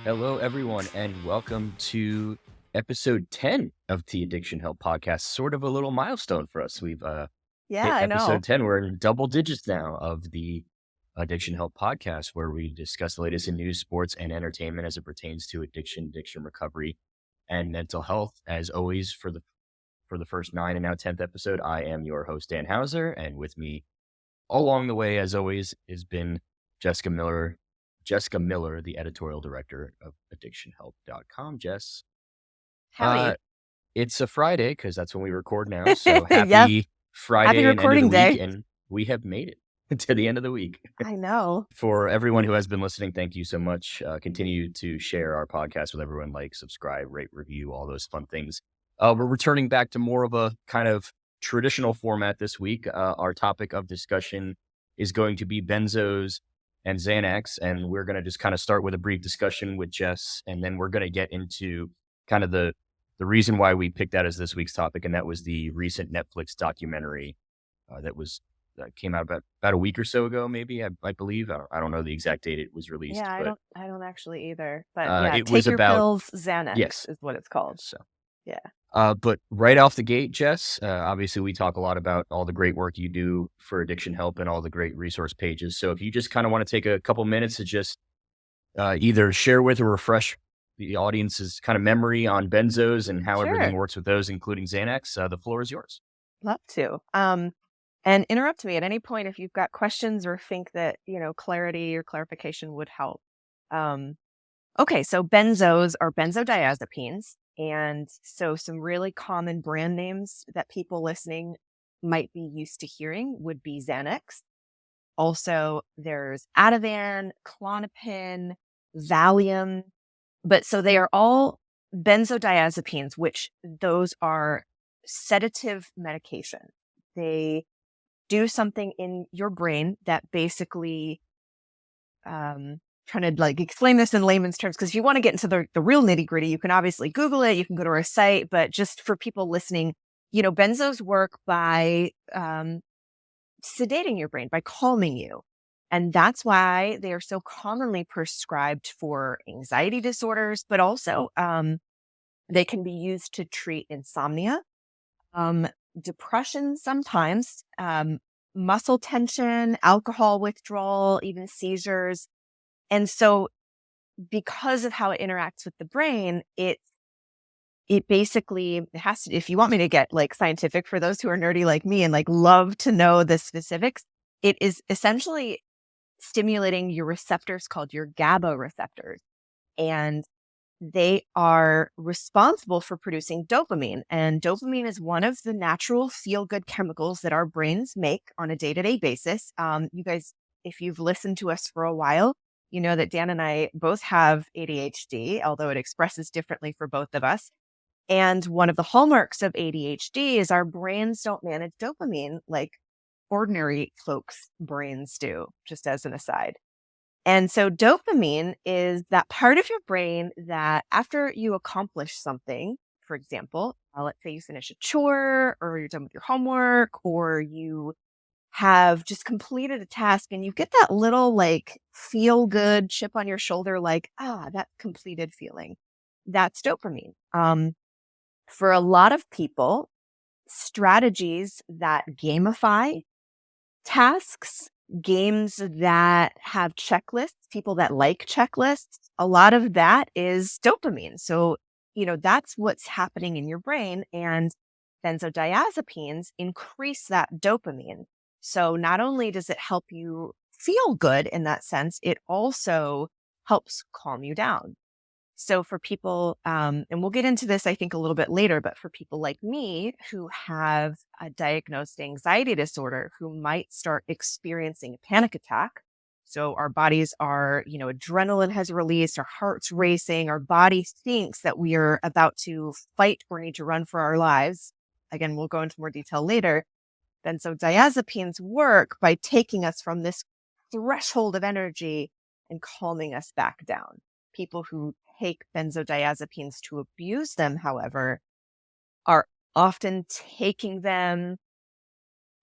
Hello, everyone, and welcome to episode 10 of the Addiction Help podcast. Sort of a little milestone for us. We've Yeah, hit I know. episode 10. We're in double digits now of the Addiction Help podcast, where we discuss the latest in news, sports, and entertainment as it pertains to addiction recovery, and mental health. As always, for the first 9 and now 10th episode, I am your host, Dan Hauser, and with me all along the way, as always, has been Jessica Miller. Jessica Miller, the editorial director of addictionhelp.com. Jess, Howdy. it's a Friday because that's when we record now. So Yep. happy Happy Friday and end of the recording week. day. And we have made it to the end of the week. I know. For everyone who has been listening, thank you so much. Continue to share our podcast with everyone, like, subscribe, rate, review, all those fun things. We're returning back to more of a kind of traditional format this week. Our topic of discussion is going to be benzos and Xanax, and we're going to just kind of start with a brief discussion with Jess, and then we're going to get into kind of the reason why we picked that as this week's topic, and that was the recent Netflix documentary that came out about a week or so ago, maybe, I believe. I don't know the exact date it was released, Yeah, I but don't actually either. But yeah, it was take your about, pills, Xanax yes. is what it's called. So, Yeah. but right off the gate, Jess, obviously we talk a lot about all the great work you do for addiction help and all the great resource pages. So if you just kind of want to take a couple minutes to just either share with or refresh the audience's kind of memory on benzos and how everything Sure. works with those, including Xanax, the floor is yours. Love to. And interrupt me at any point if you've got questions or think that, clarity or clarification would help. Um, okay, so benzos are benzodiazepines. And so some really common brand names that people listening might be used to hearing would be Xanax. Also, there's Ativan, Klonopin, Valium. But so they are all benzodiazepines, which those are sedative medication. They do something in your brain that basically, trying to like explain this in layman's terms, because if you want to get into the real nitty gritty, you can obviously Google it, you can go to our site, but just for people listening, benzos work by sedating your brain, by calming you. And that's why they are so commonly prescribed for anxiety disorders, but also they can be used to treat insomnia, um, depression sometimes, muscle tension, alcohol withdrawal, even seizures. And so because of how it interacts with the brain, it basically it has to, if you want me to get like scientific for those who are nerdy like me and like love to know the specifics, it is essentially stimulating your receptors called your GABA receptors. And they are responsible for producing dopamine. And dopamine is one of the natural feel good chemicals that our brains make on a day to day basis. You guys, if you've listened to us for a while, you know that Dan and I both have ADHD, although it expresses differently for both of us. And one of the hallmarks of ADHD is our brains don't manage dopamine like ordinary folks' brains do, just as an aside. And so dopamine is that part of your brain that after you accomplish something, for example, let's say you finish a chore or you're done with your homework or you have just completed a task and you get that little like feel good chip on your shoulder, like, that completed feeling. That's dopamine. For a lot of people, strategies that gamify tasks, games that have checklists, people that like checklists, a lot of that is dopamine. So, that's what's happening in your brain. And benzodiazepines increase that dopamine. So, not only does it help you feel good in that sense, it also helps calm you down. So for people, and we'll get into this, I think, a little bit later, but for people like me who have a diagnosed anxiety disorder, who might start experiencing a panic attack. So our bodies are, adrenaline has released, our heart's racing, our body thinks that we are about to fight or need to run for our lives. Again, we'll go into more detail later. Benzodiazepines work by taking us from this threshold of energy and calming us back down. People who take benzodiazepines to abuse them, however, are often taking them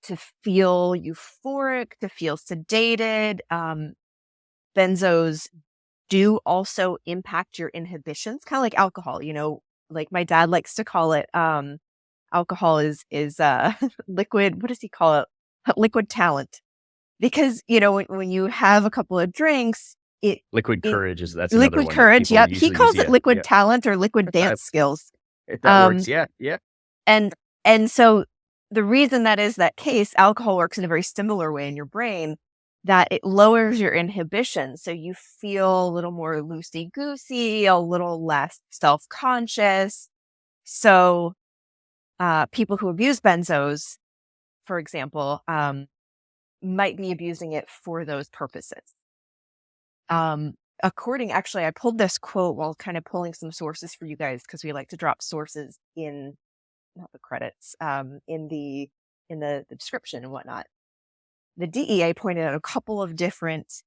to feel euphoric, to feel sedated. Benzos do also impact your inhibitions, kind of like alcohol. Like my dad likes to call it, alcohol is liquid. What does he call it? Liquid talent. Because when you have a couple of drinks, it Liquid it courage that's another liquid one that courage. people Yep, he usually use. calls it Yeah, liquid yeah. talent or liquid dance skills. If that Um, works, yeah, yeah. and and so the reason that is that case, alcohol works in a very similar way in your brain, that it lowers your inhibition. So you feel a little more loosey goosey, a little less self conscious. So people who abuse benzos, for example, might be abusing it for those purposes. Actually, I pulled this quote while kind of pulling some sources for you guys because we like to drop sources in, not the credits, in the description and whatnot. The DEA pointed out a couple of different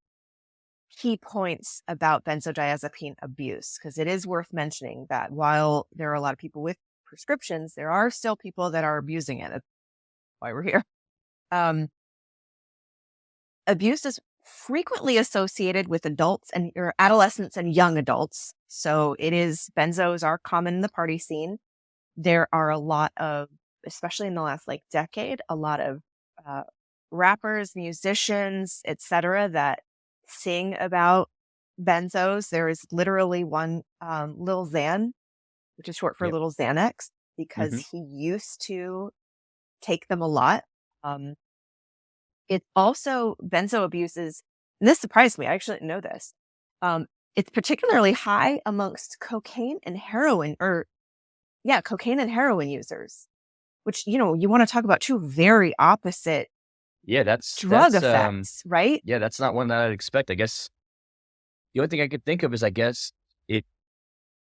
key points about benzodiazepine abuse, because it is worth mentioning that while there are a lot of people with prescriptions, there are still people that are abusing it. That's why we're here. Um, Abuse is frequently associated with adults and or adolescents and young adults. So benzos are common in the party scene. There are a lot of, especially in the last decade, a lot of uh, rappers, musicians, etc., that sing about benzos. There is literally one, Lil Xan, which is short for Yep. Little Xanax, because Hmm. he used to take them a lot. Um, It's also benzo abuses, and this surprised me. I actually didn't know this. It's particularly high amongst cocaine and heroin, or yeah, cocaine and heroin users, which you want to talk about two very opposite Yeah, drug effects, right? yeah, that's not one that I'd expect. I guess the only thing I could think of is, I guess, it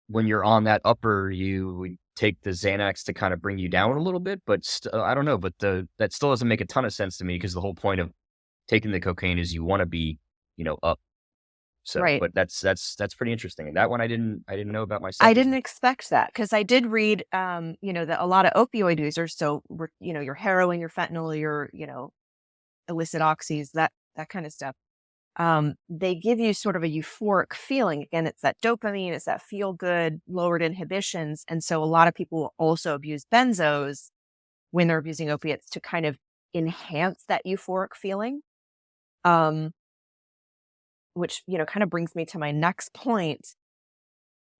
when you're on that upper, you would take the Xanax to kind of bring you down a little bit, but I don't know, but that still doesn't make a ton of sense to me, because the whole point of taking the cocaine is you want to be, up. So, Right. but that's pretty interesting. And that one I didn't know about I myself as didn't well. expect that because I did read, that a lot of opioid users, so your heroin, your fentanyl, your illicit oxys, that kind of stuff. They give you sort of a euphoric feeling. Again, it's that dopamine, it's that feel good, lowered inhibitions. And so a lot of people will also abuse benzos when they're abusing opiates to kind of enhance that euphoric feeling. Um, which, kind of brings me to my next point.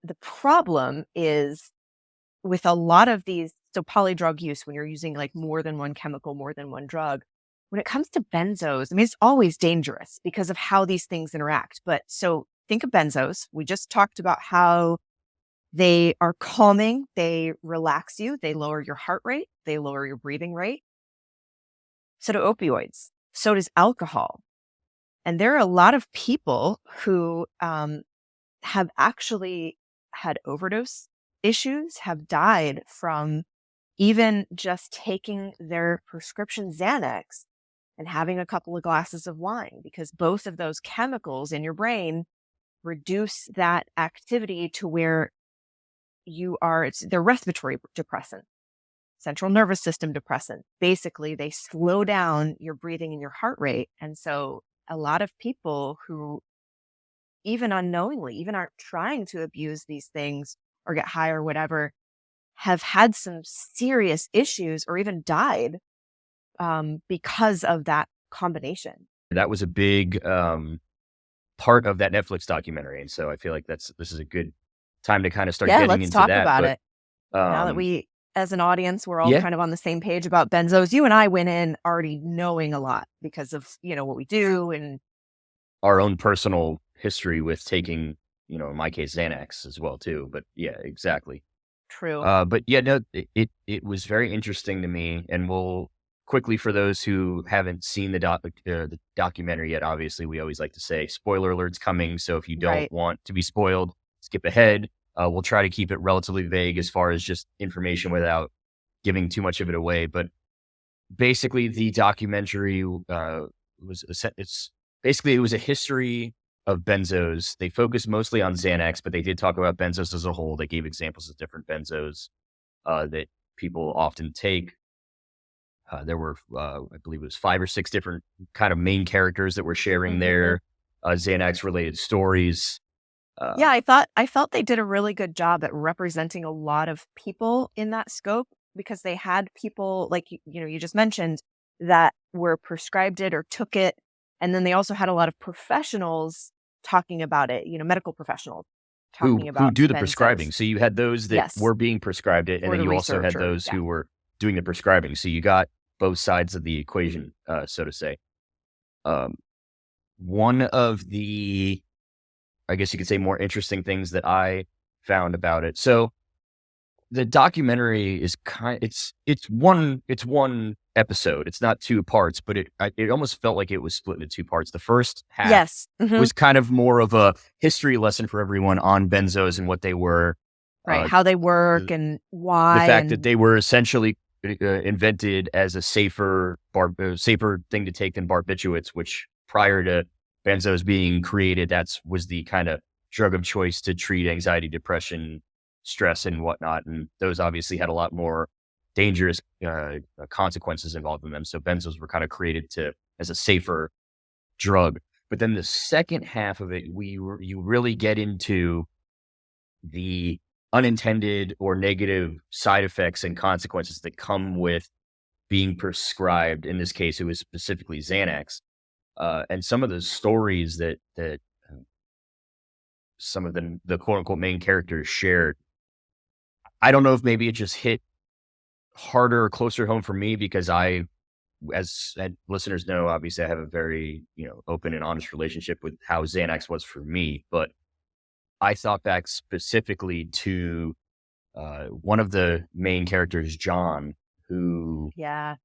The problem is with a lot of these, so polydrug use, when you're using more than one chemical, more than one drug, when it comes to benzos, I mean, it's always dangerous because of how these things interact. But so think of benzos. We just talked about how they are calming, they relax you, they lower your heart rate, they lower your breathing rate. So do opioids. So does alcohol. And there are a lot of people who have actually had overdose issues, have died from even just taking their prescription Xanax and having a couple of glasses of wine, because both of those chemicals in your brain reduce that activity to where they're respiratory depressant, central nervous system depressant. Basically, they slow down your breathing and your heart rate. And so a lot of people who even unknowingly, even aren't trying to abuse these things or get high or whatever, have had some serious issues or even died because of that combination. That was a big part of that Netflix documentary, and so I feel like this is a good time to kind of start Yeah, getting let's into talk that. about But it. Now that um, we, as an audience, we're all yeah, kind of on the same page about benzos. You and I went in already knowing a lot because of, what we do and our own personal history with taking, in my case, Xanax as well too. But yeah, exactly. true. But yeah, no, it was very interesting to me, and we'll quickly, for those who haven't seen the documentary yet. Obviously, we always like to say spoiler alerts coming. So if you don't Right. want to be spoiled, skip ahead. We'll try to keep it relatively vague as far as just information without giving too much of it away. But basically, the documentary it's basically, it was a history of benzos. They focused mostly on Xanax, but they did talk about benzos as a whole. They gave examples of different benzos that people often take. There were, I believe it was 5 or 6 different kind of main characters that were sharing Hmm. their Xanax related stories. Yeah, I felt they did a really good job at representing a lot of people in that scope because they had people like you just mentioned that were prescribed it or took it, and then they also had a lot of professionals talking about it, medical professionals talking who about do the benzos. prescribing. So you had those that Yes, were being prescribed it, and or then the you also had researcher. those Yeah. who were doing the prescribing. So you got both sides of the equation, so to say. Um, one of the, I guess you could say, more interesting things that I found about it. So the documentary is it's one episode. It's not two parts, but it almost felt like it was split into two parts. The first half Yes. was kind of more of a history lesson for everyone on benzos and what they were, Right. uh, How they work the, and the why fact that and they were essentially invented as a safer thing to take than barbiturates, which prior to benzos being created, was the kind of drug of choice to treat anxiety, depression, stress, and whatnot. And those obviously had a lot more dangerous consequences involved in them. So benzos were kind of created as a safer drug. But then the second half of it, you really get into the unintended or negative side effects and consequences that come with being prescribed. In this case, it was specifically Xanax, and some of the stories that some of the quote unquote main characters shared. I don't know if maybe it just hit harder or closer home for me because as listeners know, obviously I have a very open and honest relationship with how Xanax was for me. But I thought back specifically to one of the main characters, John, who yeah.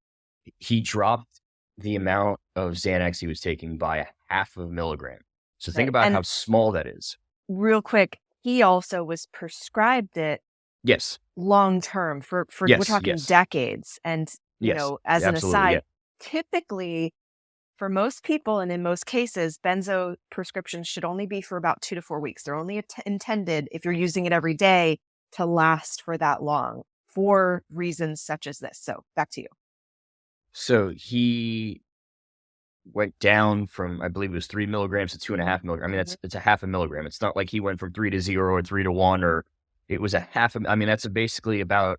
he dropped the amount of Xanax he was taking by a half of a milligram. So think Right. about And how small that is. real quick, he also was prescribed it Yes, long term for we're yes, talking yes, decades. And, yes, as an absolutely, yeah. aside, typically for most people and in most cases, benzo prescriptions should only be for about 2 to 4 weeks. They're only intended if you're using it every day to last for that long for reasons such as this. So back to you. So he went down from, I believe it was 3 milligrams to 2.5 milligrams. I mean, Mhm. it's a half a milligram. It's not like he went from 3 to 0 or 3 to 1, or it was a half. I mean, that's basically about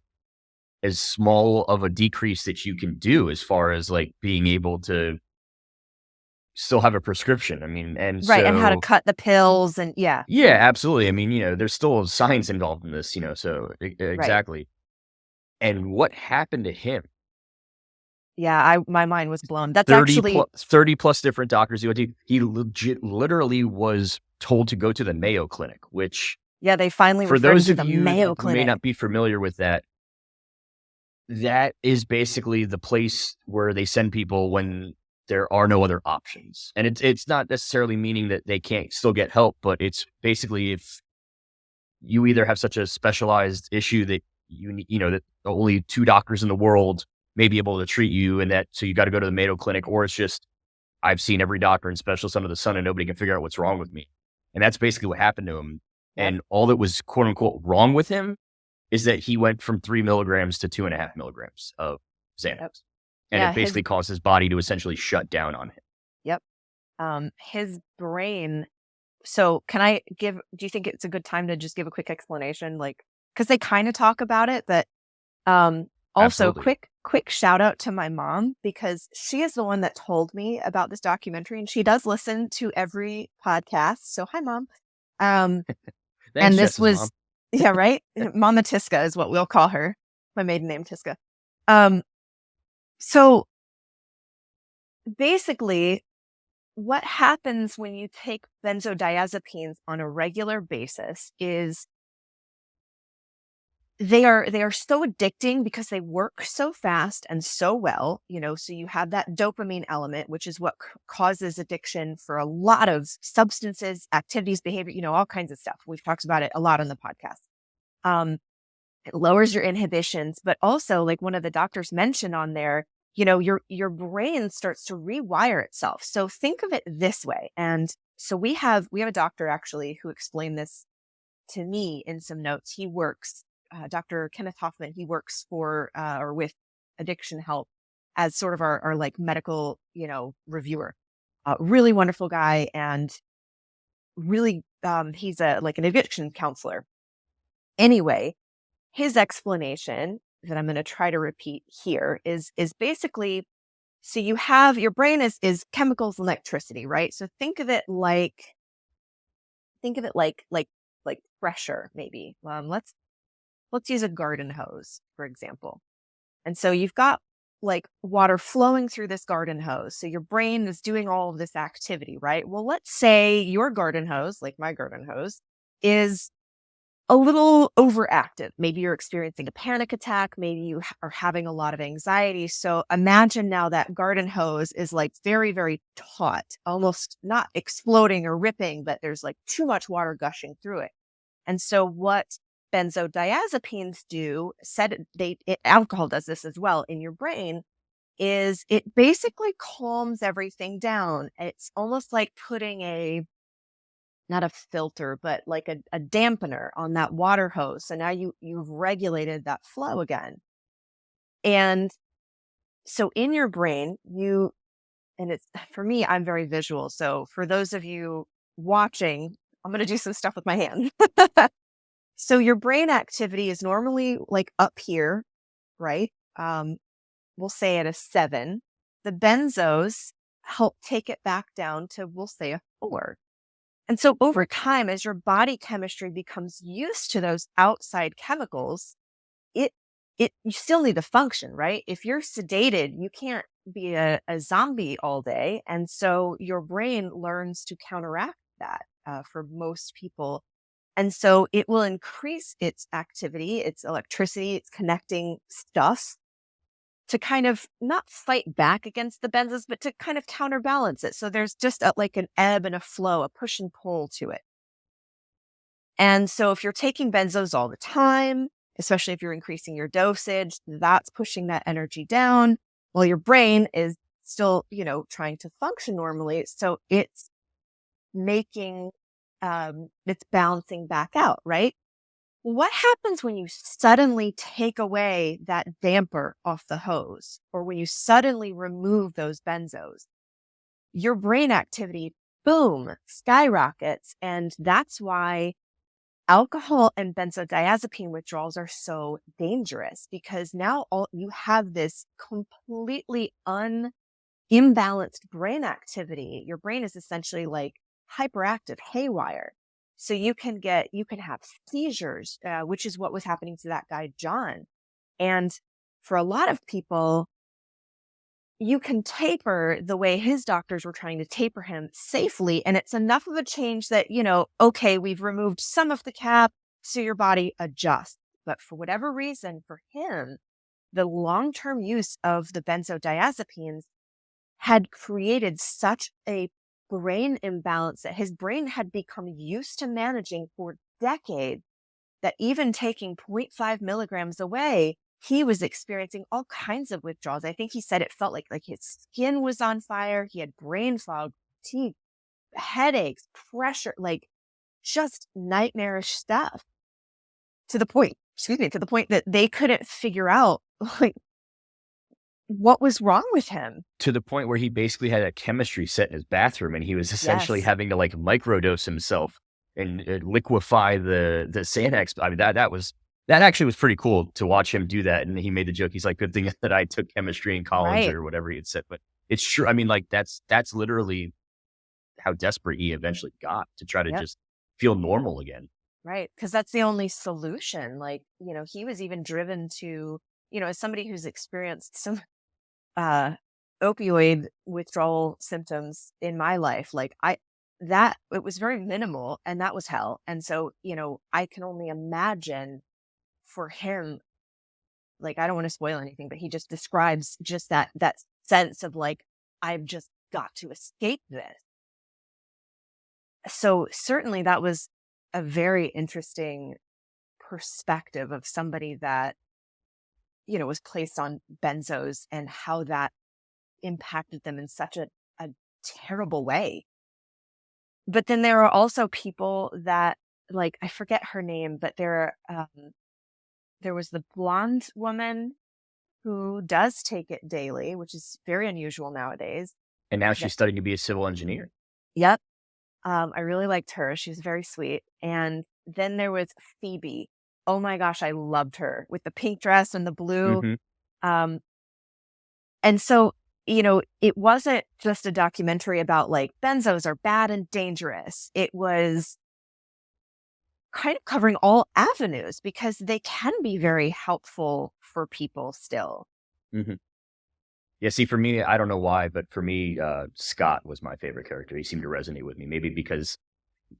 as small of a decrease that you can do as far as like being able to still have a prescription. I mean, and Right. And how to so cut the pills and yeah. yeah, absolutely. I mean, there's still science involved in this, so Right. exactly. And what happened to him? Yeah. My mind was blown. That's 30 actually, plus, 30 plus different doctors he went to. He literally was told to go to the Mayo Clinic, which yeah, they finally for referred him those to of the you Mayo who may Clinic. not be familiar with that, that is basically the place where they send people when there are no other options. And it's not necessarily meaning that they can't still get help, but it's basically if you either have such a specialized issue that that only two doctors in the world may be able to treat you, and that so you got to go to the Mayo Clinic, or it's just I've seen every doctor and specialist under the sun and nobody can figure out what's wrong with me. And that's basically what happened to him. Yep. And all that was quote unquote wrong with him is that he went from 3 milligrams to 2.5 milligrams of Yep. Xanax. And Yeah. it basically caused his body to essentially shut down on him. Yep. His brain. So do you think it's a good time to just give a quick explanation? Like, cause they kind of talk about it, but, also Absolutely. quick shout out to my mom because she is the one that told me about this documentary and she does listen to every podcast. So hi mom. Um, Thanks, and this Jess's was, mom. yeah, right. Mama Tiska is what we'll call her. My maiden name Tiska. Um, so basically what happens when you take benzodiazepines on a regular basis is they are so addicting because they work so fast and so well, so you have that dopamine element, which is what causes addiction for a lot of substances, activities, behavior, all kinds of stuff. We've talked about it a lot on the podcast. Um, it lowers your inhibitions, but also like one of the doctors mentioned on there, your brain starts to rewire itself. So think of it this way. And so we have a doctor actually who explained this to me in some notes. He works, Dr. Kenneth Hoffman, he works for or with Addiction Help as sort of our like medical, reviewer. Really wonderful guy and really, he's like an addiction counselor. Anyway, his explanation that I'm going to try to repeat here is basically, so you have your brain is chemicals and electricity, right? So think of it like pressure, maybe. Let's use a garden hose, for example. And so you've got like water flowing through this garden hose. So your brain is doing all of this activity, right? Well, let's say your garden hose, like my garden hose, is a little overactive. Maybe you're experiencing a panic attack. Maybe you are having a lot of anxiety. So imagine now that garden hose is like very, very taut, almost not exploding or ripping, but there's like too much water gushing through it. And so what benzodiazepines do, alcohol does this as well in your brain, is it basically calms everything down. It's almost like putting not a filter, but like a dampener on that water hose. So now you've regulated that flow again. And so in your brain, and it's, for me, I'm very visual. So for those of you watching, I'm going to do some stuff with my hand. So your brain activity is normally like up here, right? We'll say at a 7. The benzos help take it back down to, we'll say, a 4. And so over time, as your body chemistry becomes used to those outside chemicals, it you still need to function, right? If you're sedated, you can't be a zombie all day. And so your brain learns to counteract that for most people. And so it will increase its activity, its electricity, its connecting stuff to kind of not fight back against the benzos, but to kind of counterbalance it. So there's just like an ebb and a flow, a push and pull to it. And so if you're taking benzos all the time, especially if you're increasing your dosage, that's pushing that energy down while your brain is still, trying to function normally. So it's making, it's balancing back out, right? What happens when you suddenly take away that damper off the hose, or when you suddenly remove those benzos? Your brain activity, boom, skyrockets. And that's why alcohol and benzodiazepine withdrawals are so dangerous, because now you have this completely imbalanced brain activity. Your brain is essentially like hyperactive, haywire. So you can have seizures, which is what was happening to that guy, John. And for a lot of people, you can taper the way his doctors were trying to taper him safely. And it's enough of a change that, okay, we've removed some of the cap, so your body adjusts. But for whatever reason, for him, the long-term use of the benzodiazepines had created such a brain imbalance that his brain had become used to managing for decades, that even taking 0.5 milligrams away, he was experiencing all kinds of withdrawals. I think he said it felt like his skin was on fire. He had brain fog, fatigue, headaches, pressure, like just nightmarish stuff, to the point that they couldn't figure out like what was wrong with him. To the point where he basically had a chemistry set in his bathroom, and he was essentially Yes. having to like microdose himself and liquefy the Xanax. I mean, that actually was pretty cool to watch him do that. And he made the joke. He's like, "Good thing that I took chemistry in college," Right. or whatever he had said. But it's true. I mean, like that's literally how desperate he eventually got to try to Yep. just feel normal again. Right. Because that's the only solution. Like, he was even driven to, as somebody who's experienced some opioid withdrawal symptoms in my life, like it was very minimal, and that was hell. And so, I can only imagine for him, like, I don't want to spoil anything, but he just describes just that sense of like, I've just got to escape this. So certainly that was a very interesting perspective of somebody that, was placed on benzos and how that impacted them in such a terrible way. But then there are also people that, like, I forget her name, but there was the blonde woman who does take it daily, which is very unusual nowadays. And now That- she's studying to be a civil engineer. Yep. I really liked her. She was very sweet. And then there was Phoebe. Oh my gosh, I loved her with the pink dress and the blue. Hmm. Um, and so, it wasn't just a documentary about like benzos are bad and dangerous. It was kind of covering all avenues because they can be very helpful for people still. Hmm. Yeah, see, for me, I don't know why, but for me, Scott was my favorite character. He seemed to resonate with me, maybe because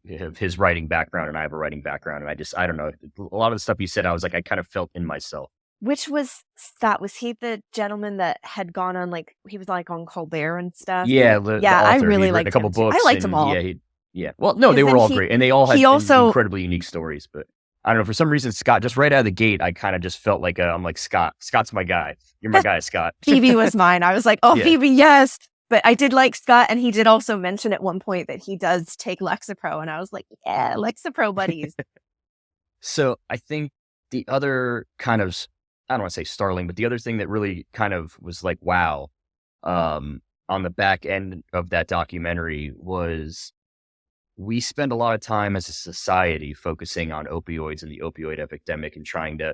of his writing background, and I have a writing background, and I don't know, a lot of the stuff he said, I was like, I kind of felt in myself. Which was Scott? Was he the gentleman that had gone on like he was like on Colbert and stuff? Yeah, the Yeah, I author, really he'd written a liked couple him too. I books, liked them and all yeah. Well, no, they because were then all he great, and they all he had also incredibly unique stories. But I don't know, for some reason, Scott, just right out of the gate, I kind of just felt like I'm like Scott. Scott's my guy. You're my guy, Scott. Phoebe was mine. I was like, oh, Yeah. Phoebe, yes. But I did like Scott, and he did also mention at one point that he does take Lexapro, and I was like, yeah, Lexapro buddies. So I think the other kind of, I don't want to say startling, but the other thing that really kind of was like, wow, on the back end of that documentary was we spend a lot of time as a society focusing on opioids and the opioid epidemic and trying to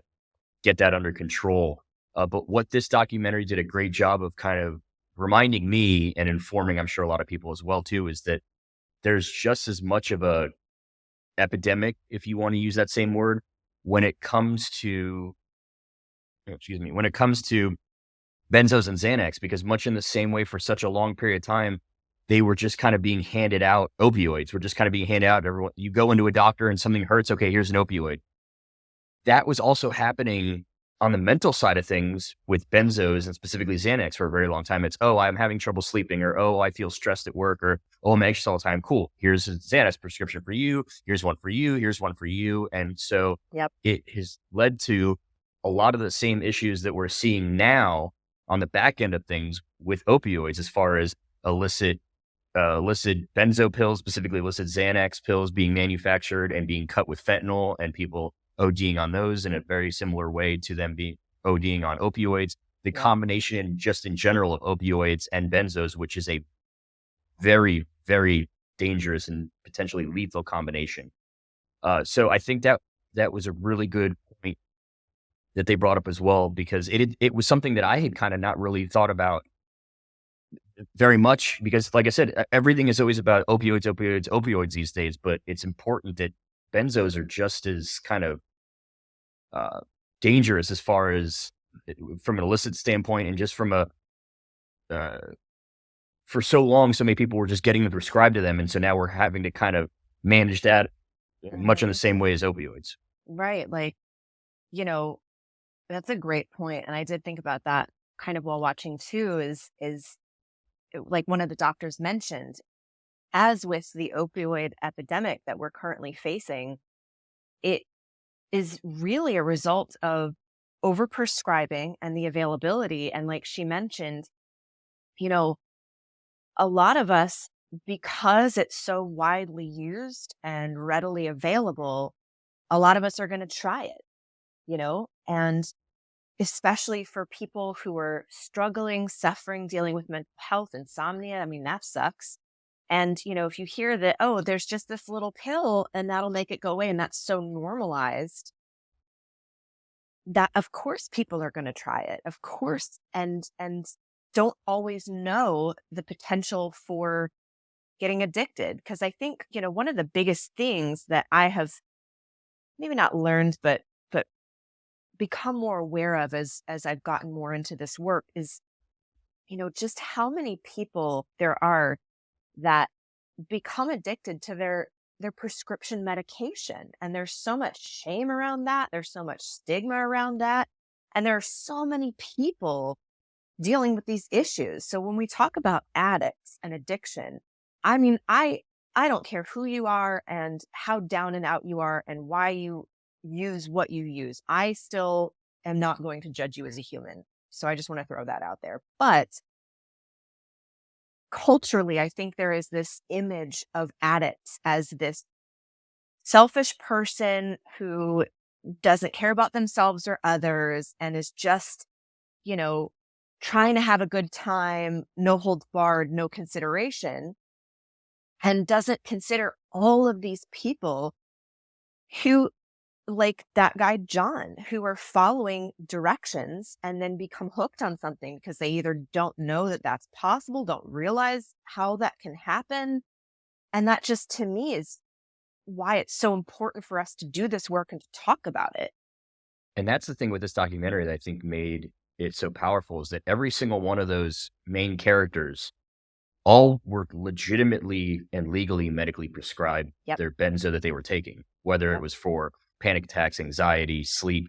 get that under control. But what this documentary did a great job of kind of reminding me and informing, I'm sure a lot of people as well too, is that there's just as much of a epidemic, if you want to use that same word, when it comes to, when it comes to benzos and Xanax, because much in the same way for such a long period of time, they were just kind of being handed out. Opioids were just kind of being handed out to everyone. You go into a doctor and something hurts. Okay, here's an opioid. That was also happening on the mental side of things with benzos and specifically Xanax for a very long time. It's, oh, I'm having trouble sleeping, or, oh, I feel stressed at work, or, oh, I'm anxious all the time. Cool. Here's a Xanax prescription for you. Here's one for you. Here's one for you. And so Yep. it has led to a lot of the same issues that we're seeing now on the back end of things with opioids, as far as illicit benzo pills, specifically illicit Xanax pills being manufactured and being cut with fentanyl, and people ODing on those in a very similar way to them being ODing on opioids. The Yeah. combination just in general of opioids and benzos, which is a very, very dangerous and potentially lethal combination. So I think that was a really good point that they brought up as well, because it was something that I had kind of not really thought about very much, because like I said, everything is always about opioids these days, but it's important that benzos are just as kind of dangerous, as far as from an illicit standpoint, and just from a uh, for so long, so many people were just getting them prescribed to them, and so now we're having to kind of manage that much in the Mhm. same way as opioids. Right. Like, you know, that's a great point. And I did think about that kind of while watching too, like one of the doctors mentioned, as with the opioid epidemic that we're currently facing, it is really a result of overprescribing and the availability. And like she mentioned, you know, a lot of us, because it's so widely used and readily available, a lot of us are going to try it, and especially for people who are struggling, suffering, dealing with mental health, insomnia. I mean, that sucks. And, if you hear that, oh, there's just this little pill and that'll make it go away, and that's so normalized, that of course people are going to try it, of course, and don't always know the potential for getting addicted. Because I think, one of the biggest things that I have maybe not learned, but become more aware of as I've gotten more into this work is, just how many people there are that become addicted to their prescription medication. And there's so much shame around that. There's so much stigma around that. And there are so many people dealing with these issues. So when we talk about addicts and addiction, I mean, I don't care who you are and how down and out you are and why you use what you use. I still am not going to judge you as a human. So I just want to throw that out there. But culturally, I think there is this image of addicts as this selfish person who doesn't care about themselves or others and is just, you know, trying to have a good time, no holds barred, no consideration. and doesn't consider all of these people who, like that guy John, who are following directions and then become hooked on something because they either don't know that that's possible, don't realize how that can happen. And that just, to me, is why it's so important for us to do this work and to talk about it. And that's the thing with this documentary that I think made it so powerful, is that every single one of those main characters all were legitimately and legally medically prescribed Yep. their benzo that they were taking, whether Yep. it was for panic attacks, anxiety, sleep,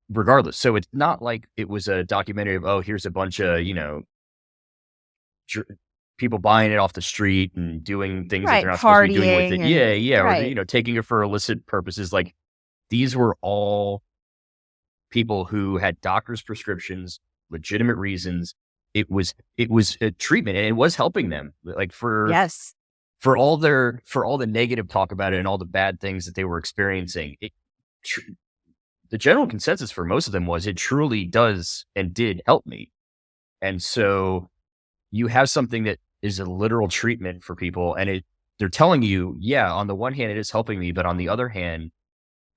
regardless. So it's not like it was a documentary of, oh, here's a bunch of, dr- people buying it off the street and doing things that Right. they're not supposed to be doing with Partying it. and Yeah, yeah. Or, right. taking it for illicit purposes. Like, these were all people who had doctor's prescriptions, legitimate reasons. It was a treatment, and it was helping them. Like, Yes. for all the negative talk about it and all the bad things that they were experiencing, tr- the general consensus for most of them was it truly does and did help me. And so you have something that is a literal treatment for people, and they're telling you, yeah, on the one hand it is helping me, but on the other hand,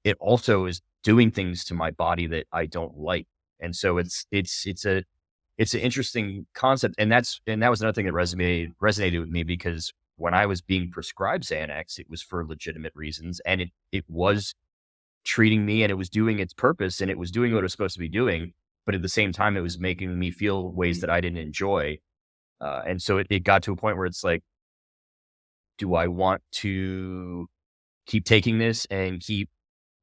it also is doing things to my body that I don't like. And so it's an interesting concept. And that was another thing that resonated with me, because when I was being prescribed Xanax, it was for legitimate reasons, and it was treating me, and it was doing its purpose, and it was doing what it was supposed to be doing. But at the same time, it was making me feel ways that I didn't enjoy. And so it got to a point where it's like, do I want to keep taking this and keep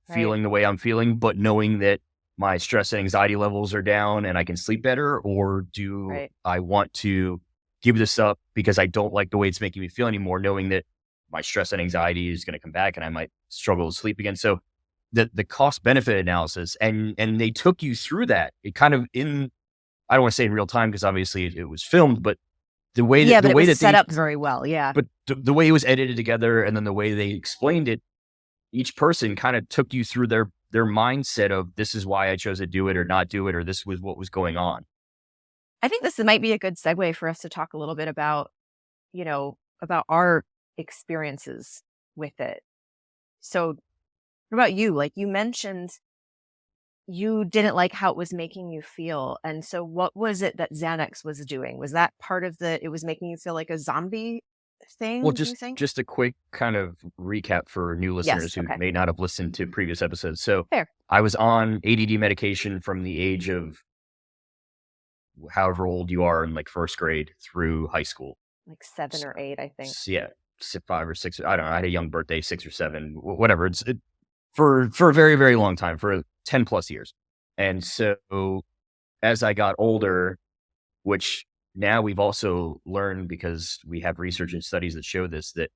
Right. feeling the way I'm feeling, but knowing that my stress and anxiety levels are down and I can sleep better? Or do Right. I want to give this up because I don't like the way it's making me feel anymore, knowing that my stress and anxiety is going to come back and I might struggle to sleep again? So the cost benefit analysis, and they took you through that. It kind of I don't want to say in real time, because obviously it was filmed, but Yeah, the but it way was that set up very well. Yeah. the way it was edited together, and then the way they explained it, each person kind of took you through their mindset of, this is why I chose to do it or not do it, or this was what was going on. I think this might be a good segue for us to talk a little bit about our experiences with it. So, what about you? Like, you mentioned you didn't like how it was making you feel. And so what was it that Xanax was doing? Was that part of it was making you feel like a zombie Well, thing, do you think? just a quick kind of recap for new listeners Yes. who Okay. may not have listened to previous episodes. So Fair. I was on ADD medication from the age of however old you are in like first grade through high school. Like 7 or 8, I think. Yeah, 5 or 6. I don't know. I had a young birthday, 6 or 7, whatever. For a very, very long time, for 10 plus years. And so as I got older, which now we've also learned, because we have research and studies that show this, that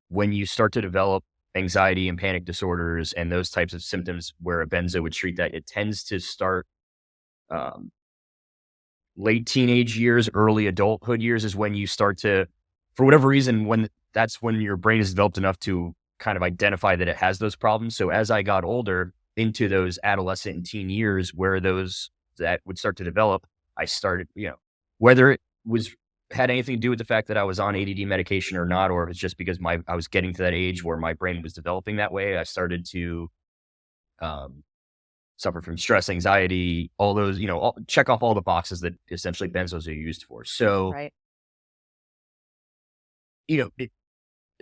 when you start to develop anxiety and panic disorders and those types of symptoms where a benzo would treat that, it tends to start um, late teenage years, early adulthood years is when you start to, for whatever reason, that's when your brain is developed enough to kind of identify that it has those problems. So as I got older into those adolescent and teen years where that would start to develop, I started, whether it had anything to do with the fact that I was on ADD medication or not, or if it's just because I was getting to that age where my brain was developing that way, I started to um, suffer from stress, anxiety, all those, check off all the boxes that essentially benzos are used for. So, Right. you know, it,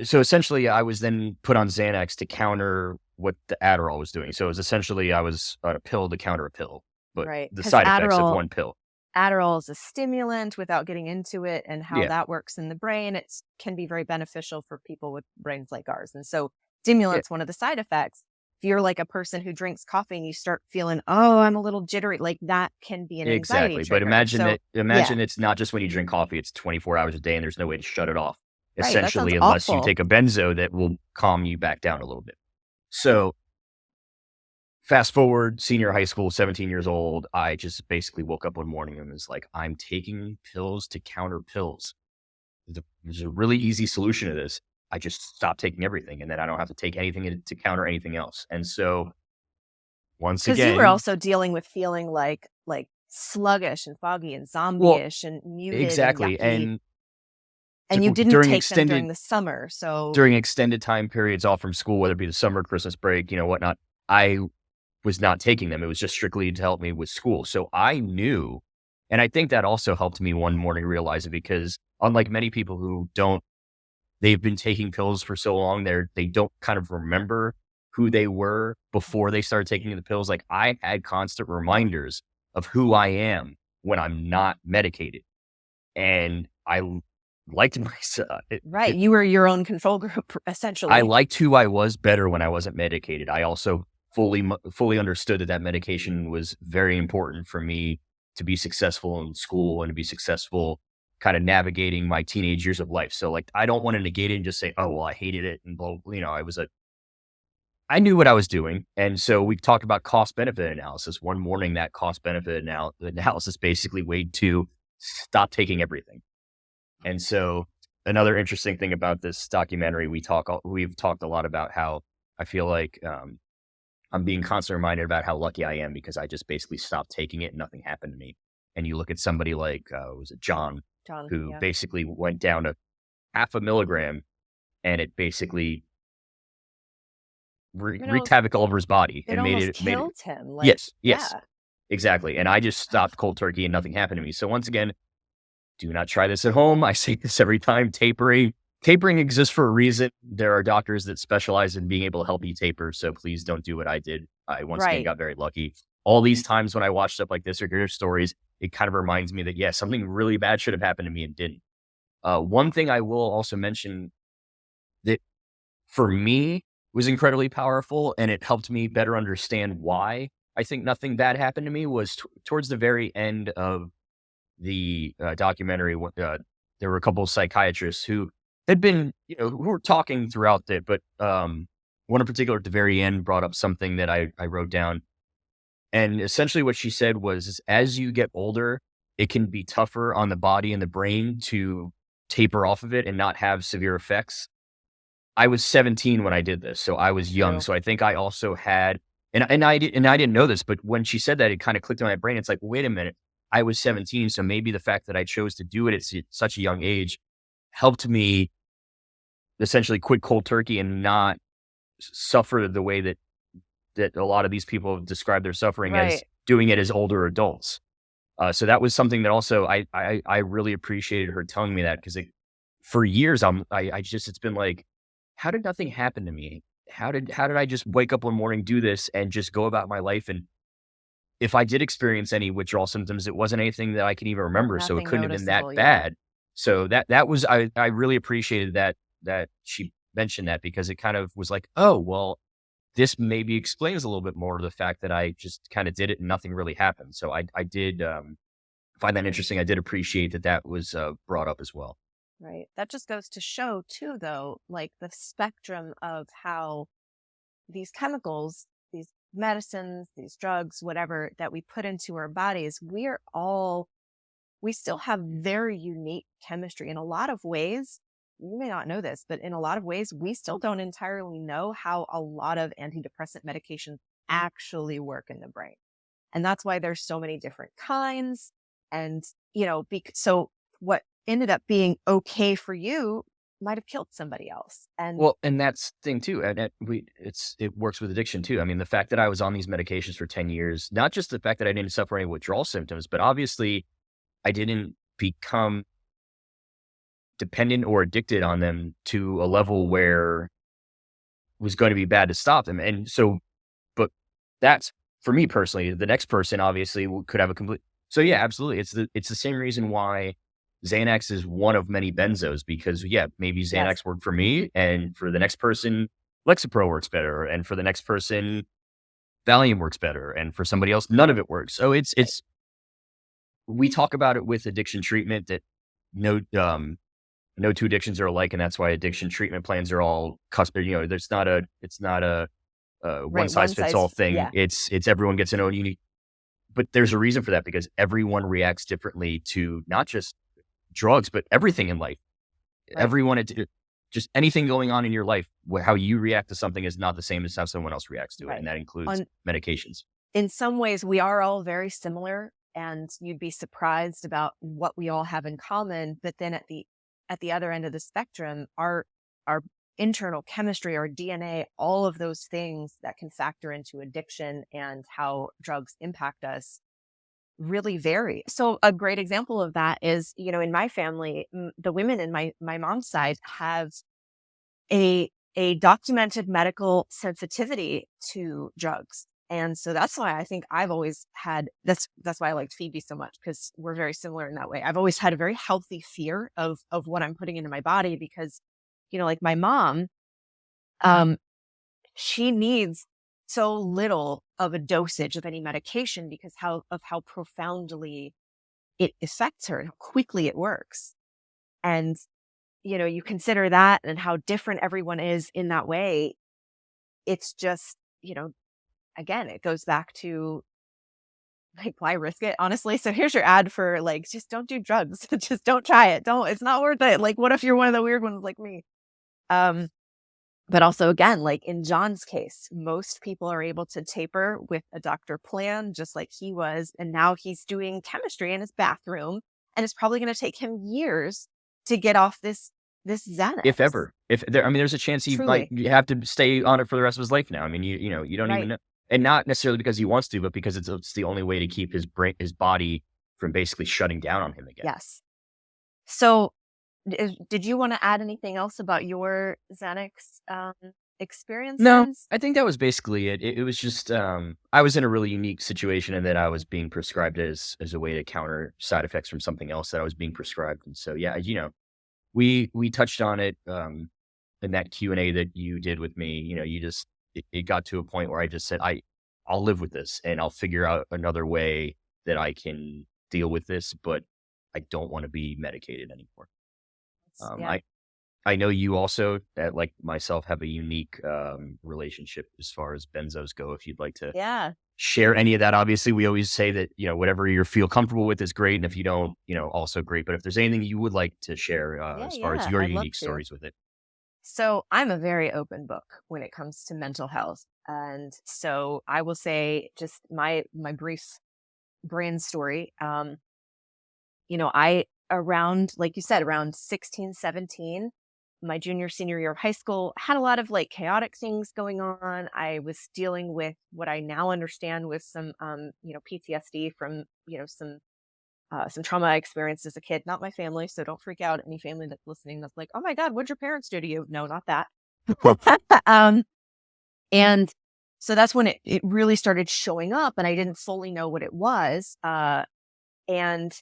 so essentially I was then put on Xanax to counter what the Adderall was doing. So it was essentially, I was on a pill to counter a pill, but Right. the Because side effects of one pill. Adderall is a stimulant, without getting into it and how Yeah, that works in the brain. It can be very beneficial for people with brains like ours. And so yeah, stimulants, one of the side effects, if you're like a person who drinks coffee and you start feeling, oh, I'm a little jittery, like that can be an anxiety exactly. But trigger. So yeah, imagine it's not just when you drink coffee, it's 24 hours a day and there's no way to shut it off, right. That sounds essentially, unless you awful. take a benzo that will calm you back down a little bit. So fast forward, senior high school, 17 years old, I just basically woke up one morning and was like, I'm taking pills to counter pills. There's a really easy solution to this. I just stop taking everything, and then I don't have to take anything to counter anything else. And so once Because you were again, also dealing with feeling like sluggish and foggy and well, zombie-ish and muted and exactly. yucky. And you didn't take them during the summer. So during extended time periods off from school, whether it be the summer, Christmas break, whatnot, I was not taking them. It was just strictly to help me with school. So I knew, and I think that also helped me one morning realize it, because unlike many people who they've been taking pills for so long, they don't kind of remember who they were before they started taking the pills. Like, I had constant reminders of who I am when I'm not medicated. And I liked myself. Right. You were your own control group, essentially. I liked who I was better when I wasn't medicated. I also fully understood that medication was very important for me to be successful in school and to be successful kind of navigating my teenage years of life. So like, I don't want to negate it and just say, oh, well, I hated it. And blah, I knew what I was doing. And so we talked about cost benefit analysis. One morning, that cost benefit analysis basically weighed to stop taking everything. And so another interesting thing about this documentary, we've talked a lot about how I feel like I'm being constantly reminded about how lucky I am, because I just basically stopped taking it and nothing happened to me. And you look at somebody like, was it John, who basically went down to 0.5 milligram, and it basically wreaked havoc all over his body and made it killed him. Like, yes, yeah. Exactly. And I just stopped cold turkey and nothing happened to me. So once again, do not try this at home. I say this every time. Tapering exists for a reason. There are doctors that specialize in being able to help you taper. So please don't do what I did. I once again got very lucky. All these times when I watch stuff like this or hear stories, it kind of reminds me that, yes, something really bad should have happened to me and didn't. One thing I will also mention that for me was incredibly powerful, and it helped me better understand why I think nothing bad happened to me, was towards the very end of the documentary. There were a couple of psychiatrists who had been, who were talking throughout it, but one in particular at the very end brought up something that I wrote down. And essentially what she said was, as you get older, it can be tougher on the body and the brain to taper off of it and not have severe effects. I was 17 when I did this, so I was young. So I think I also had, and I didn't know this, but when she said that, it kind of clicked in my brain. It's like, wait a minute, I was 17, so maybe the fact that I chose to do it at such a young age helped me essentially quit cold turkey and not suffer the way that a lot of these people have described their suffering as doing it as older adults. So that was something that also I really appreciated her telling me that, because for years it's been like, how did nothing happen to me? How did I just wake up one morning, do this, and just go about my life? And if I did experience any withdrawal symptoms, it wasn't anything that I can even remember. So it couldn't have been that bad. So that was, I really appreciated that she mentioned that, because it kind of was like, oh, well, this maybe explains a little bit more of the fact that I just kind of did it and nothing really happened. So I did find that interesting. I did appreciate that was brought up as well. Right. That just goes to show too, though, like the spectrum of how these chemicals, these medicines, these drugs, whatever that we put into our bodies, we still have very unique chemistry in a lot of ways. You may not know this, but in a lot of ways, we still don't entirely know how a lot of antidepressant medications actually work in the brain. And that's why there's so many different kinds. And, so what ended up being okay for you might have killed somebody else. And that's the thing too. And it works with addiction too. I mean, the fact that I was on these medications for 10 years, not just the fact that I didn't suffer any withdrawal symptoms, but obviously I didn't become dependent or addicted on them to a level where it was going to be bad to stop them. And so, but that's for me personally. The next person obviously could have a complete. So yeah, absolutely. It's the same reason why Xanax is one of many benzos, because maybe Xanax worked for me, and for the next person, Lexapro works better, and for the next person, Valium works better, and for somebody else, none of it works. So it's we talk about it with addiction treatment that no two addictions are alike, and that's why addiction treatment plans are all custom. It's not a one size fits all thing. Yeah. It's everyone gets an own unique. But there's a reason for that, because everyone reacts differently to not just drugs, but everything in life. Right. Everyone, just anything going on in your life, how you react to something is not the same as how someone else reacts to it. And that includes medications. In some ways, we are all very similar, and you'd be surprised about what we all have in common. But then at the at the other end of the spectrum, our internal chemistry, our DNA, all of those things that can factor into addiction and how drugs impact us really vary. So a great example of that is, in my family, the women in my mom's side have a documented medical sensitivity to drugs. And so that's why I think I've always had that's why I liked Phoebe so much, because we're very similar in that way. I've always had a very healthy fear of what I'm putting into my body because, like my mom, um, she needs so little of a dosage of any medication because how profoundly it affects her and how quickly it works. And, you consider that and how different everyone is in that way. It's just, again, it goes back to like, why risk it, honestly? So here's your ad for like, just don't do drugs. Just don't try it. It's not worth it. Like, what if you're one of the weird ones like me? Um, But also, again, like in John's case, most people are able to taper with a doctor plan, just like he was. And now he's doing chemistry in his bathroom. And it's probably going to take him years to get off this If Xanax. ever, if there, I mean, there's a chance he might Truly. you have to stay on it for the rest of his life now. I mean, you don't even Right. know, and not necessarily because he wants to, but because it's the only way to keep his body from basically shutting down on him again. Yes. So did you want to add anything else about your Xanax No, experiences? I think that was basically it. It was just I was in a really unique situation, and that I was being prescribed as a way to counter side effects from something else that I was being prescribed, and so yeah, we touched on it in that Q&A that you did with me. You just it got to a point where I just said I'll live with this and I'll figure out another way that I can deal with this, but I don't want to be medicated anymore. Yeah. I know you also, like myself, have a unique relationship as far as benzos go. If you'd like to Yeah. share any of that, obviously, we always say that whatever you feel comfortable with is great, and if you don't, also great. But if there's anything you would like to share Yeah. as far as Yeah. your I'd love unique to. stories with it, So I'm a very open book when it comes to mental health. And so I will say just my brief brand story. I around, like you said, around 16, 17, my junior, senior year of high school, had a lot of like chaotic things going on. I was dealing with what I now understand with some PTSD from, some trauma I experienced as a kid, not my family. So don't freak out, any family that's listening that's like, oh my God, what'd your parents do to you? No, not that. um, and so that's when it really started showing up and I didn't fully know what it was. And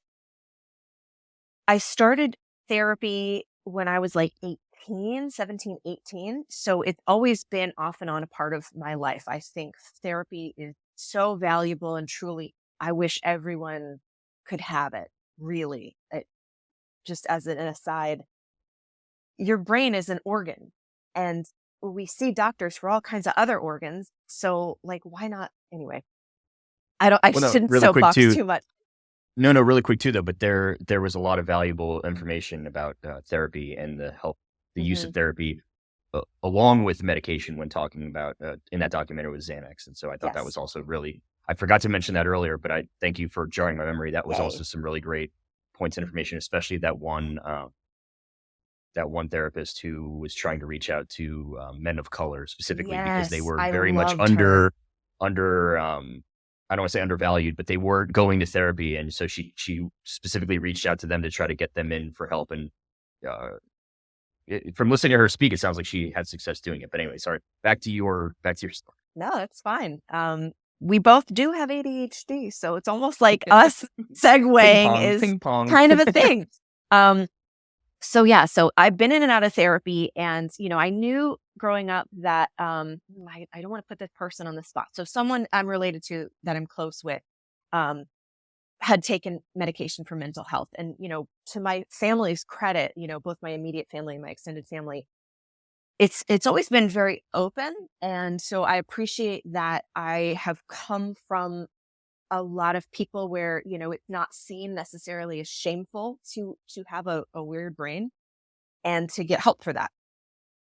I started therapy when I was like 18, 17, 18. So it's always been off and on a part of my life. I think therapy is so valuable and truly, I wish everyone could have it, really. Just as an aside, your brain is an organ and we see doctors for all kinds of other organs. So like, why not? Anyway, I well, no, shouldn't really quick soapbox too. too much. No, really quick too, though. But there was a lot of valuable information about therapy and the use Hmm. of therapy along with medication when talking about in that documentary with Xanax. And so I thought that was Yes. also really. I forgot to mention that earlier, but I thank you for jarring my memory. That was also Yay. some really great points of information, especially that one therapist who was trying to reach out to men of color specifically because they Yes. were I very much loved her. under I don't want to say undervalued, but they were going to therapy, and so she specifically reached out to them to try to get them in for help. And uh, from listening to her speak, it sounds like she had success doing it. But anyway, sorry. Back to your story. No, that's fine. We both do have ADHD, so it's almost like us Ping segueing pong, is ping pong. kind of a thing. Um, so yeah, so I've been in and out of therapy, and I knew growing up that I don't want to put this person on the spot. So someone I'm related to that I'm close with, um, had taken medication for mental health, and to my family's credit, both my immediate family and my extended family, it's always been very open, and so I appreciate that I have come from a lot of people where it's not seen necessarily as shameful to have a weird brain and to get help for that.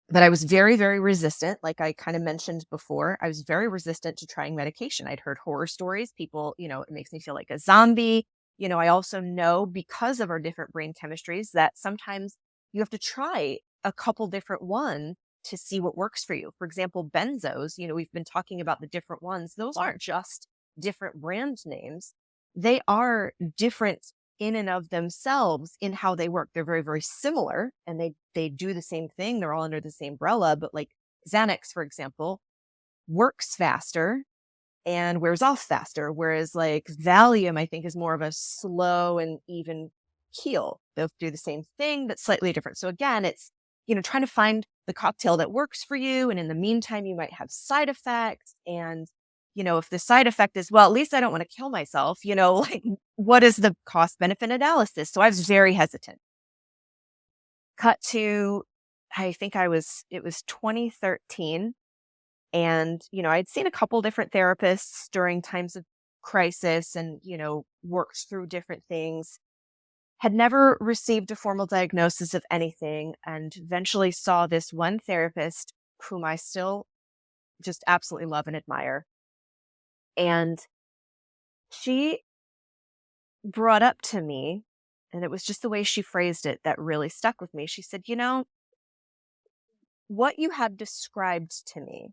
But I was very, very resistant, like I kind of mentioned before. I was very resistant to trying medication. I'd heard horror stories, people, it makes me feel like a zombie. I also know, because of our different brain chemistries, that sometimes you have to try a couple different ones to see what works for you. For example, benzos, we've been talking about the different ones. Those aren't just different brand names. They are different in and of themselves in how they work. They're very, very similar, and they do the same thing. They're all under the same umbrella. But like Xanax, for example, works faster and wears off faster. Whereas like Valium, I think, is more of a slow and even keel. They'll do the same thing, but slightly different. So again, it's, trying to find the cocktail that works for you. And in the meantime, you might have side effects. And, if the side effect is, well, at least I don't want to kill myself, like what is the cost benefit analysis? So I was very hesitant. Cut to, it was 2013. And, I'd seen a couple different therapists during times of crisis and, worked through different things, had never received a formal diagnosis of anything, and eventually saw this one therapist whom I still just absolutely love and admire. And she brought up to me, and it was just the way she phrased it that really stuck with me. She said, what you had described to me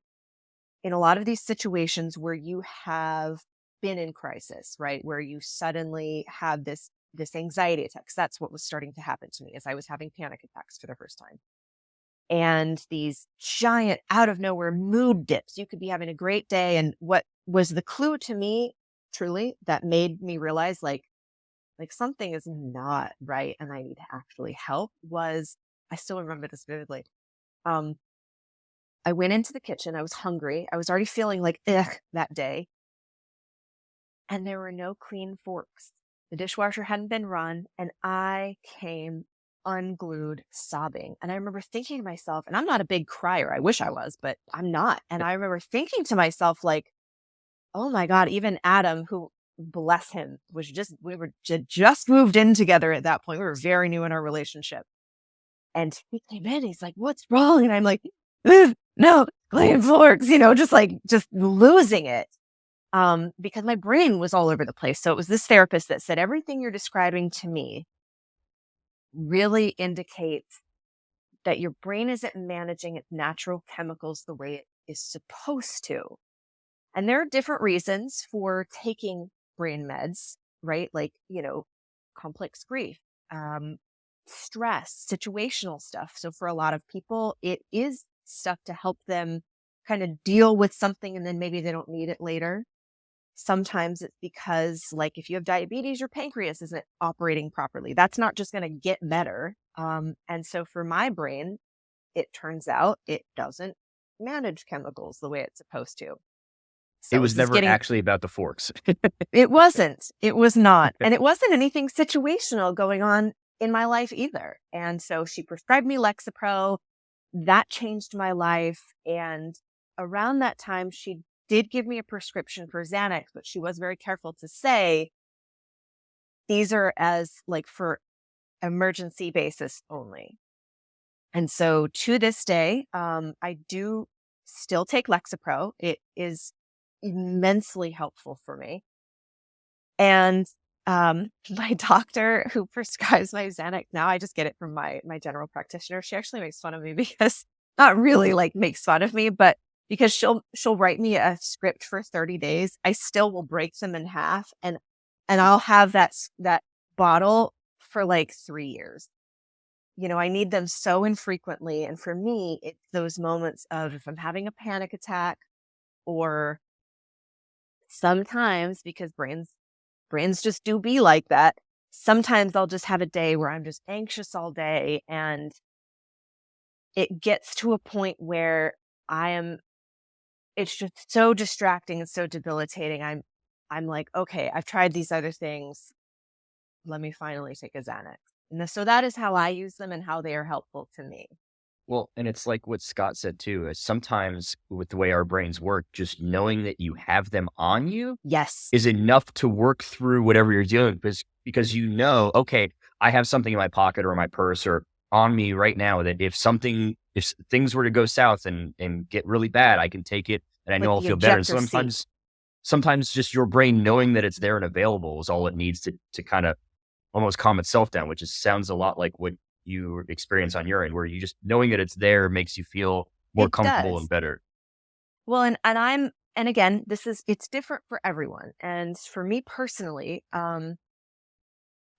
in a lot of these situations where you have been in crisis, right? Where you suddenly have this anxiety attack, 'cause that's what was starting to happen to me as I was having panic attacks for the first time. And these giant out of nowhere mood dips. You could be having a great day. And what was the clue to me, truly, that made me realize like something is not right and I need to actually help was, I still remember this vividly. I went into the kitchen. I was hungry. I was already feeling like that day. And there were no clean forks. The dishwasher hadn't been run. And I came unglued, sobbing. And I remember thinking to myself, and I'm not a big crier. I wish I was, but I'm not. And I remember thinking to myself, like, oh my God, even Adam, who, bless him, we were just moved in together at that point. We were very new in our relationship. And he came in, he's like, what's wrong? And I'm like, no, clean forks, just losing it. Because my brain was all over the place. So it was this therapist that said, everything you're describing to me really indicates that your brain isn't managing its natural chemicals the way it is supposed to. And there are different reasons for taking brain meds, right? Like, complex grief, stress, situational stuff. So for a lot of people, it is stuff to help them kind of deal with something and then maybe they don't need it later. Sometimes it's because, like, if you have diabetes, your pancreas isn't operating properly. That's not just going to get better. And so for my brain, it turns out it doesn't manage chemicals the way it's supposed to. So it was never actually about the forks. It wasn't. It was not. And it wasn't anything situational going on in my life either. And so she prescribed me Lexapro. That changed my life. And around that time, she did give me a prescription for Xanax, but she was very careful to say, these are as like for emergency basis only. And so to this day, I do still take Lexapro. It is immensely helpful for me. And my doctor who prescribes my Xanax now, I just get it from my general practitioner. She actually makes fun of me because, not really like makes fun of me, but because she'll write me a script for 30 days. I still will break them in half and I'll have that bottle for like 3 years. I need them so infrequently. And for me, it's those moments of if I'm having a panic attack, or sometimes, because brains just do be like that, sometimes I'll just have a day where I'm just anxious all day and it gets to a point where it's just so distracting and so debilitating. I'm like, okay, I've tried these other things. Let me finally take a Xanax. And so that is how I use them and how they are helpful to me. Well, and it's like what Scott said too, is sometimes with the way our brains work, just knowing that you have them on you Yes. is enough to work through whatever you're doing because okay, I have something in my pocket or my purse or on me right now that if things were to go south and get really bad, I can take it and I know I'll feel better. And sometimes just your brain knowing that it's there and available is all it needs to kind of almost calm itself down, which sounds a lot like what you experience on your end, where you just knowing that it's there makes you feel more It comfortable does. and better. Well, and again, it's different for everyone. And for me personally,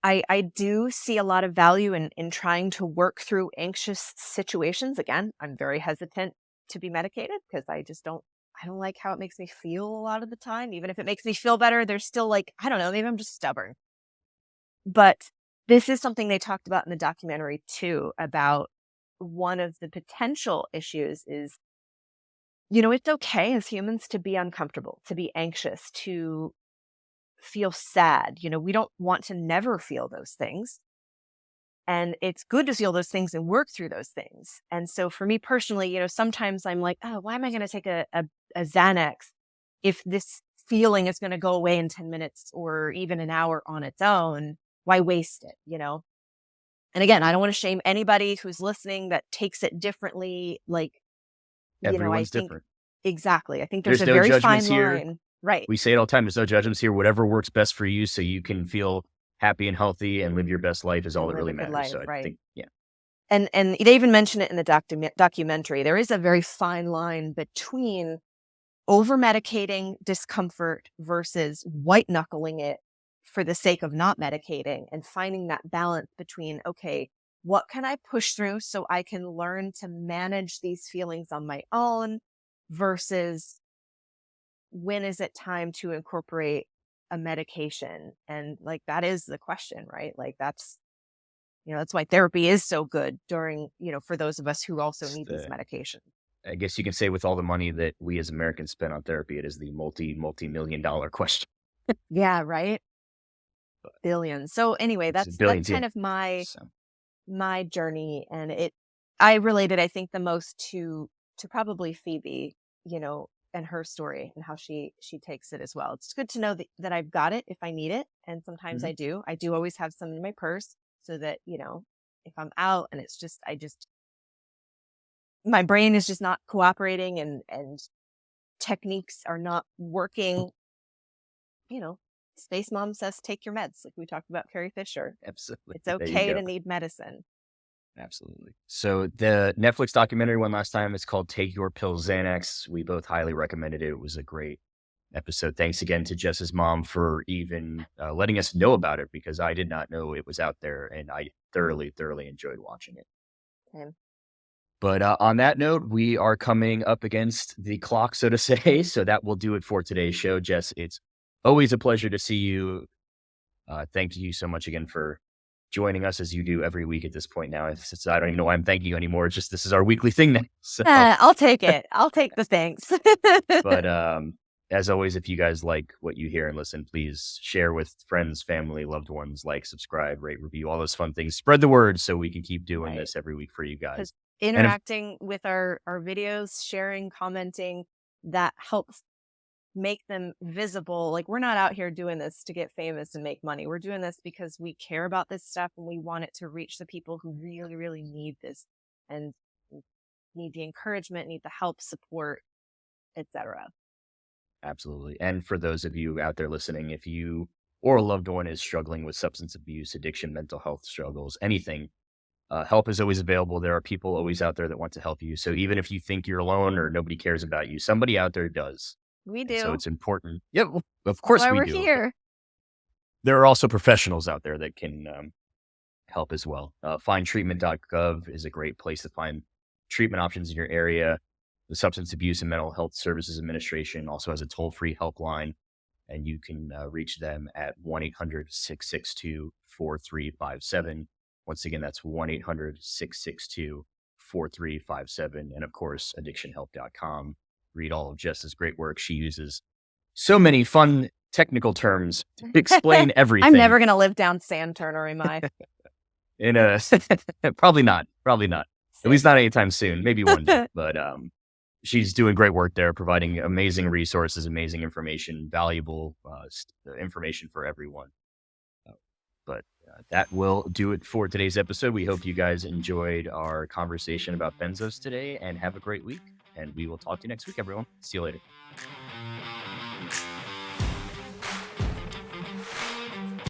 I do see a lot of value in trying to work through anxious situations. Again, I'm very hesitant to be medicated because I don't like how it makes me feel a lot of the time. Even if it makes me feel better, there's still like, I don't know, maybe I'm just stubborn. But this is something they talked about in the documentary too, about one of the potential issues is, it's okay as humans to be uncomfortable, to be anxious, to feel sad. We don't want to never feel those things. And it's good to feel those things and work through those things. And so for me personally, sometimes I'm like, oh, why am I going to take a Xanax if this feeling is going to go away in 10 minutes or even an hour on its own? Why waste it? And again, I don't want to shame anybody who's listening that takes it differently. Like, I Everyone's think different. exactly. I think there's There's a no very judgments fine here. line. Right. We say it all the time. There's no judgments here. Whatever works best for you, so you can feel happy and healthy and live your best life, is all And that live really a good matters. life. So I Right. think, yeah, And they even mention it in the documentary. There is a very fine line between over medicating discomfort versus white knuckling it for the sake of not medicating, and finding that balance between, okay, what can I push through so I can learn to manage these feelings on my own versus when is it time to incorporate a medication? And like, that is the question, right? Like that's why therapy is so good during, for those of us who also it's need these medications. I guess you can say with all the money that we as Americans spend on therapy, it is the multi-million-dollar question. Yeah, right. But Billions. So anyway, it's that's billions, yeah. kind of So my journey, and I related, I think, the most to probably Phoebe, and her story and how she takes it as well. It's good to know that I've got it if I need it, and sometimes mhm. I do always have some in my purse so that, if I'm out and it's just my brain is just not cooperating, and techniques are not working, you know, Space Mom says take your meds, like we talked about Carrie Fisher. Absolutely. It's There you okay go. to need medicine. Absolutely. So the Netflix documentary one last time is called Take Your Pill Xanax. We both highly recommended it. It was a great episode. Thanks again to Jess's mom for even letting us know about it, because I did not know it was out there, and I thoroughly enjoyed watching it. Okay. But on that note, we are coming up against the clock, so to say. So that will do it for today's show. Jess, it's always a pleasure to see you. Thank you so much again for joining us, as you do every week at this point now. I don't even know why I'm thanking you anymore. It's just this is our weekly thing now. So, I'll take it. I'll take the thanks. but as always, if you guys like what you hear and listen, please share with friends, family, loved ones, like, subscribe, rate, review, all those fun things. Spread the word so we can keep doing Right. this every week for you guys. Because And if, interacting with our videos, sharing, commenting, that helps make them visible. Like, we're not out here doing this to get famous and make money. We're doing this because we care about this stuff and we want it to reach the people who really need this and need the encouragement, need the help, support, etc. absolutely. And for those of you out there listening, if you or a loved one is struggling with substance abuse, addiction, mental health struggles, anything, help is always available. There are people always out there that want to help you. So even if you think you're alone or nobody cares about you, somebody out there does. We And so do. it's important. Yeah, well, of That's course why we we're do. But here. there are also professionals out there that can help as well. Findtreatment.gov is a great place to find treatment options in your area. The Substance Abuse and Mental Health Services Administration also has a toll-free helpline, and you can reach them at 1-800-662-4357. Once again, that's 1-800-662-4357. And of course, addictionhelp.com. Read all of Jess's great work. She uses so many fun technical terms to explain everything. I'm never going to live down Sand Turner, am I? In a probably not. At least not anytime soon. Maybe one day. But she's doing great work there, providing amazing resources, amazing information, valuable information for everyone. But that will do it for today's episode. We hope you guys enjoyed our conversation about benzos today, and have a great week. And we will talk to you next week, everyone. See you later.